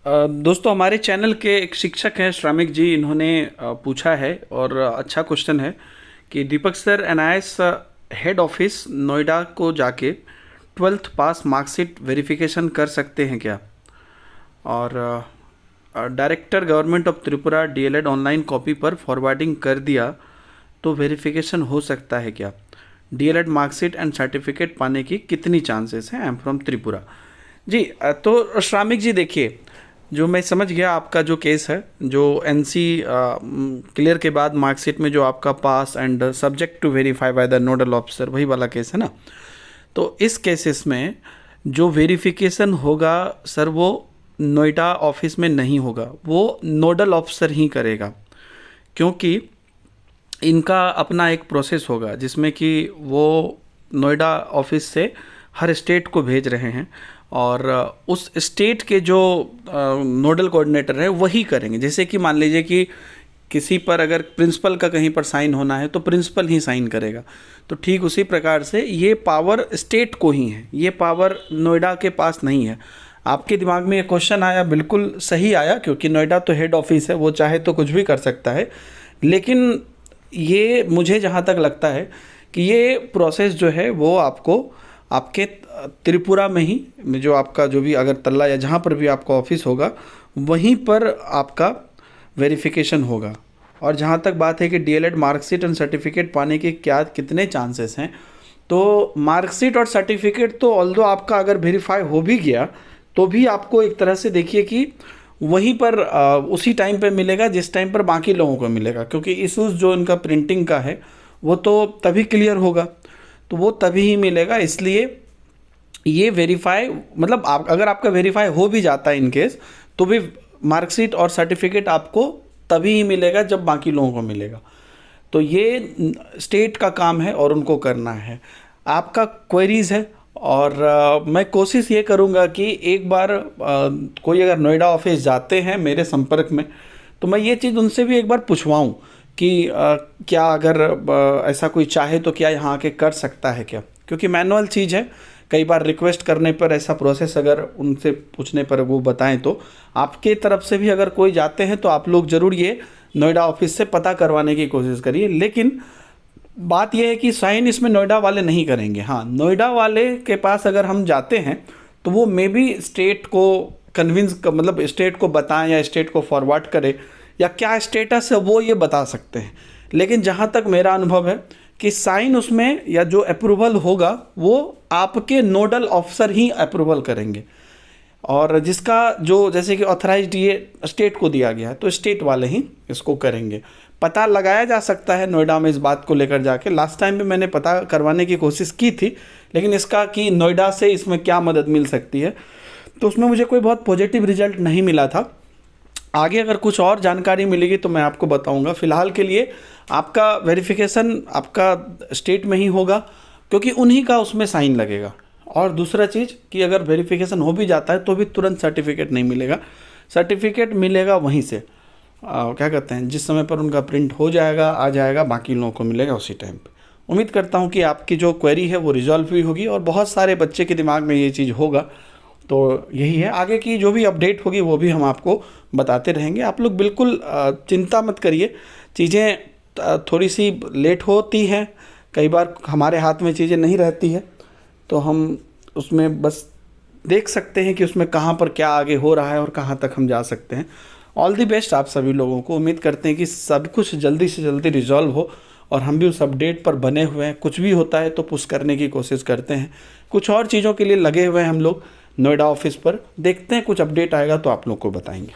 दोस्तों, हमारे चैनल के एक शिक्षक हैं श्रमिक जी, इन्होंने पूछा है और अच्छा क्वेश्चन है कि Deepak sir, NIS head office Noida को जाके 12th पास मार्कशीट वेरिफिकेशन कर सकते हैं क्या? और director government of Tripura DElEd online copy पर फॉरवर्डिंग कर दिया तो वेरिफिकेशन हो सकता है क्या? डीएलएड मार्कशीट एंड सर्टिफिकेट पाने की कितनी चांसेस हैं? I am from Tripura. जी, तो श्रामिक जी देखिए, जो मैं समझ गया आपका जो केस है, जो एनसी क्लियर के बाद मार्कशीट में जो आपका pass and subject to verify by the nodal officer, वही वाला केस है ना। तो इस केसेस में जो वेरिफिकेशन होगा सर, वो नोएडा ऑफिस में नहीं होगा, वो नोडल ऑफिसर ही करेगा, क्योंकि इनका अपना एक प्रोसेस होगा जिसमें कि वो नोएडा ऑफिस से हर स्टेट को भेज रहे हैं और उस स्टेट के जो नोडल कोऑर्डिनेटर है वही करेंगे। जैसे कि मान लीजिए कि किसी पर अगर प्रिंसिपल का कहीं पर साइन होना है तो प्रिंसिपल ही साइन करेगा, तो ठीक उसी प्रकार से ये पावर स्टेट को ही है, ये पावर नोएडा के पास नहीं है। आपके दिमाग में ये क्वेश्चन आया, बिल्कुल सही आया, क्योंकि नोएडा तो हेड ऑफिस है, वो चाहे तो कुछ भी कर सकता है। लेकिन ये मुझे जहाँ तक लगता है कि ये प्रोसेस जो है वो आपको आपके त्रिपुरा में ही, जो आपका जो भी अगरतला या जहाँ पर भी आपका ऑफिस होगा वहीं पर आपका वेरिफिकेशन होगा। और जहाँ तक बात है कि डीएलएड मार्कशीट एंड सर्टिफिकेट पाने के क्या कितने चांसेस हैं, तो मार्कशीट और सर्टिफिकेट तो ऑल्दो आपका अगर वेरीफाई हो भी गया तो भी आपको एक तरह से देखिए कि वहीं पर उसी टाइम पे मिलेगा जिस टाइम पर बाकी लोगों को मिलेगा, क्योंकि इशूज़ जो इनका प्रिंटिंग का है वो तो तभी क्लियर होगा, तो वो तभी ही मिलेगा। इसलिए ये वेरीफाई, मतलब आप अगर आपका वेरीफाई हो भी जाता है इन केस, तो भी मार्कशीट और सर्टिफिकेट आपको तभी ही मिलेगा जब बाकी लोगों को मिलेगा। तो ये स्टेट का काम है और उनको करना है। आपका क्वेरीज है और मैं कोशिश ये करूँगा कि एक बार कोई अगर नोएडा ऑफिस जाते हैं मेरे संपर्क में, तो मैं ये चीज़ उनसे भी एक बार पूछवाऊँ कि क्या अगर ऐसा कोई चाहे तो क्या यहाँ आके कर सकता है क्या, क्योंकि मैनुअल चीज़ है। कई बार रिक्वेस्ट करने पर ऐसा प्रोसेस अगर उनसे पूछने पर वो बताएं, तो आपके तरफ से भी अगर कोई जाते हैं तो आप लोग ज़रूर ये नोएडा ऑफिस से पता करवाने की कोशिश करिए। लेकिन बात यह है कि साइन इसमें नोएडा वाले नहीं करेंगे। हाँ, नोएडा वाले के पास अगर हम जाते हैं तो वो मे बी स्टेट को कन्विंस, मतलब स्टेट को बताएं या स्टेट को फॉरवर्ड करें या क्या स्टेटस है वो ये बता सकते हैं। लेकिन जहाँ तक मेरा अनुभव है कि साइन उसमें या जो अप्रूवल होगा वो आपके नोडल ऑफिसर ही अप्रूवल करेंगे, और जिसका जो जैसे कि ऑथराइज्ड ये स्टेट को दिया गया है तो स्टेट वाले ही इसको करेंगे। पता लगाया जा सकता है नोएडा में इस बात को लेकर जाके। लास्ट टाइम भी मैंने पता करवाने की कोशिश की थी, लेकिन इसका कि नोएडा से इसमें क्या मदद मिल सकती है, तो उसमें मुझे कोई बहुत पॉजिटिव रिजल्ट नहीं मिला था। आगे अगर कुछ और जानकारी मिलेगी तो मैं आपको बताऊंगा। फ़िलहाल के लिए आपका वेरिफिकेशन आपका स्टेट में ही होगा, क्योंकि उन्हीं का उसमें साइन लगेगा। और दूसरा चीज़ कि अगर वेरिफिकेशन हो भी जाता है तो भी तुरंत सर्टिफिकेट नहीं मिलेगा, सर्टिफिकेट मिलेगा वहीं से क्या कहते हैं, जिस समय पर उनका प्रिंट हो जाएगा, आ जाएगा, बाकी लोगों को मिलेगा उसी टाइम पे। उम्मीद करता हूँ कि आपकी जो क्वेरी है वो रिजॉल्व हुई होगी और बहुत सारे बच्चे के दिमाग में ये चीज़ होगा। तो यही है, आगे की जो भी अपडेट होगी वो भी हम आपको बताते रहेंगे। आप लोग बिल्कुल चिंता मत करिए। चीज़ें थोड़ी सी लेट होती हैं, कई बार हमारे हाथ में चीज़ें नहीं रहती है, तो हम उसमें बस देख सकते हैं कि उसमें कहाँ पर क्या आगे हो रहा है और कहाँ तक हम जा सकते हैं। ऑल दी बेस्ट आप सभी लोगों को। उम्मीद करते हैं कि सब कुछ जल्दी से जल्दी रिजॉल्व हो और हम भी उस अपडेट पर बने हुए हैं। कुछ भी होता है तो पुश करने की कोशिश करते हैं। कुछ और चीज़ों के लिए लगे हुए हैं हम लोग नोएडा ऑफिस पर। देखते हैं कुछ अपडेट आएगा तो आप लोग को बताएंगे।